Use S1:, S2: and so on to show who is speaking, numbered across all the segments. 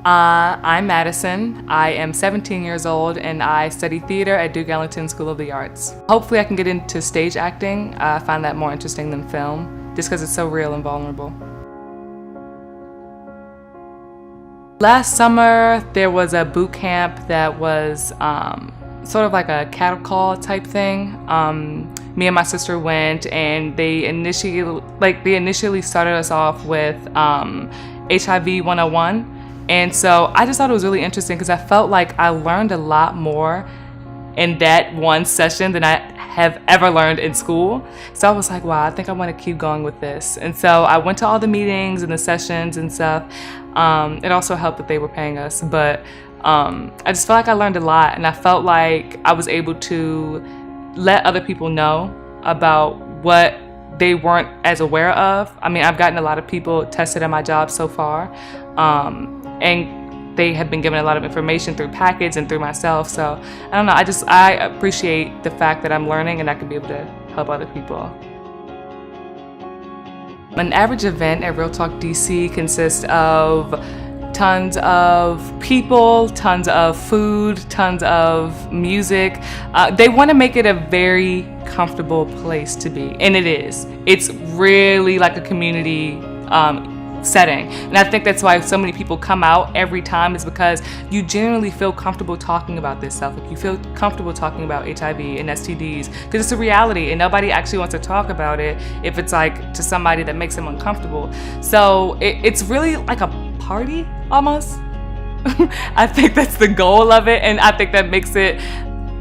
S1: I'm Madison. I am 17 years old and I study theater at Duke Ellington School of the Arts. Hopefully I can get into stage acting. I find that more interesting than film, just because it's so real and vulnerable. Last summer, there was a boot camp that was sort of like a cattle call type thing. Me and my sister went, and they initially started us off with HIV 101. And so I just thought it was really interesting because I felt like I learned a lot more in that one session than I have ever learned in school. So I was like, wow, I think I want to keep going with this. And so I went to all the meetings and the sessions and stuff. It also helped that they were paying us, but I just felt like I learned a lot, and I felt like I was able to let other people know about what they weren't as aware of. I mean, I've gotten a lot of people tested at my job so far, and they have been given a lot of information through packets and through myself. So I don't know, I appreciate the fact that I'm learning and I can be able to help other people. An average event at Real Talk DC consists of tons of people, tons of food, tons of music. They want to make it a very comfortable place to be, and it is. It's really like a community setting, and I think that's why so many people come out every time, is because you genuinely feel comfortable talking about this stuff. Like, you feel comfortable talking about HIV and STDs because it's a reality, and nobody actually wants to talk about it if it's like to somebody that makes them uncomfortable. So it's really like a party almost. I think that's the goal of it, and I think that makes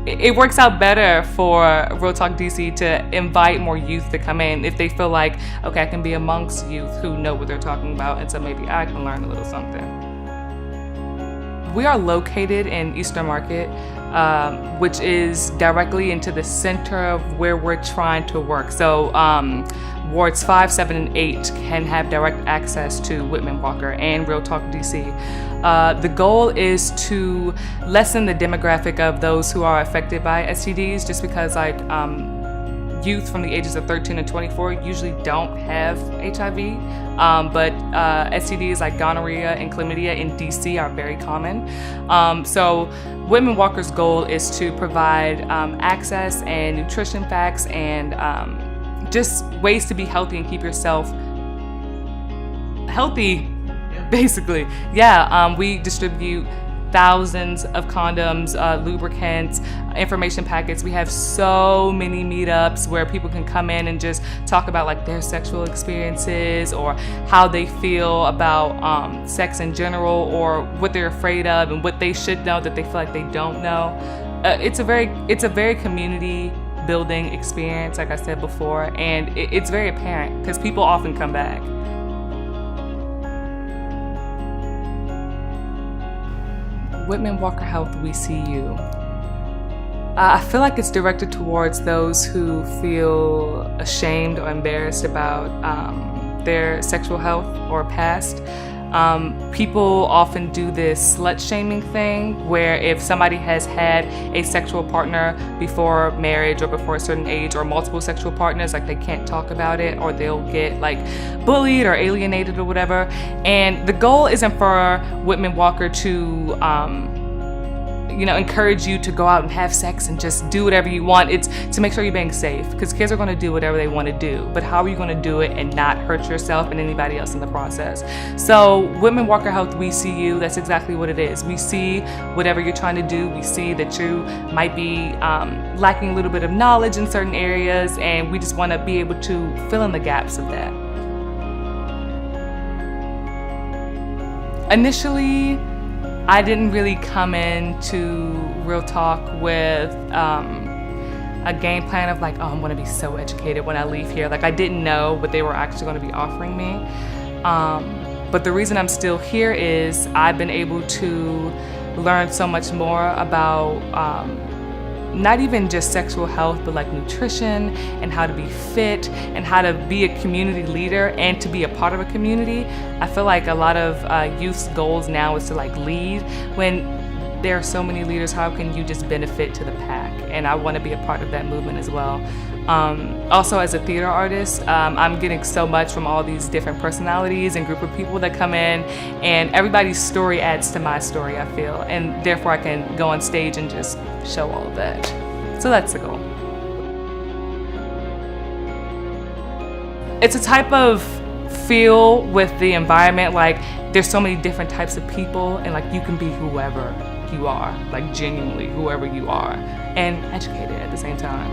S1: it works out better for Real Talk DC to invite more youth to come in if they feel like, okay, I can be amongst youth who know what they're talking about, and so maybe I can learn a little something. We are located in Eastern Market, which is directly into the center of where we're trying to work. So wards 5, 7, and 8 can have direct access to Whitman-Walker and Real Talk DC. The goal is to lessen the demographic of those who are affected by STDs, just because like youth from the ages of 13 and 24 usually don't have HIV, but STDs like gonorrhea and chlamydia in DC are very common. So Whitman-Walker's goal is to provide access and nutrition facts and just ways to be healthy and keep yourself healthy, basically. Yeah, we distribute thousands of condoms, lubricants, information packets. We have so many meetups where people can come in and just talk about like their sexual experiences or how they feel about sex in general, or what they're afraid of and what they should know that they feel like they don't know. It's a very community building experience, like I said before, and it's very apparent because people often come back. Whitman-Walker Health, we see you. I feel like it's directed towards those who feel ashamed or embarrassed about their sexual health or past. People often do this slut-shaming thing where if somebody has had a sexual partner before marriage or before a certain age, or multiple sexual partners, like they can't talk about it, or they'll get like bullied or alienated or whatever. And the goal isn't for Whitman-Walker to encourage you to go out and have sex and just do whatever you want. It's to make sure you're being safe, because kids are going to do whatever they want to do, but how are you going to do it and not hurt yourself and anybody else in the process? So Whitman-Walker Health, we see you. That's exactly what it is. We see whatever you're trying to do. We see that you might be lacking a little bit of knowledge in certain areas, and we just want to be able to fill in the gaps of that. Initially, I didn't really come into Real Talk with a game plan of like, oh, I'm gonna be so educated when I leave here. Like, I didn't know what they were actually gonna be offering me. But the reason I'm still here is I've been able to learn so much more about not even just sexual health, but like nutrition and how to be fit and how to be a community leader and to be a part of a community. I feel like a lot of youth's goals now is to like lead, when there are so many leaders, how can you just benefit to the pack? And I want to be a part of that movement as well. Also, as a theater artist, I'm getting so much from all these different personalities and group of people that come in, and everybody's story adds to my story, I feel, and therefore I can go on stage and just show all of that. So that's the goal. It's a type of feel with the environment, like there's so many different types of people, and like you can be whoever you are, like genuinely whoever you are, and educated at the same time.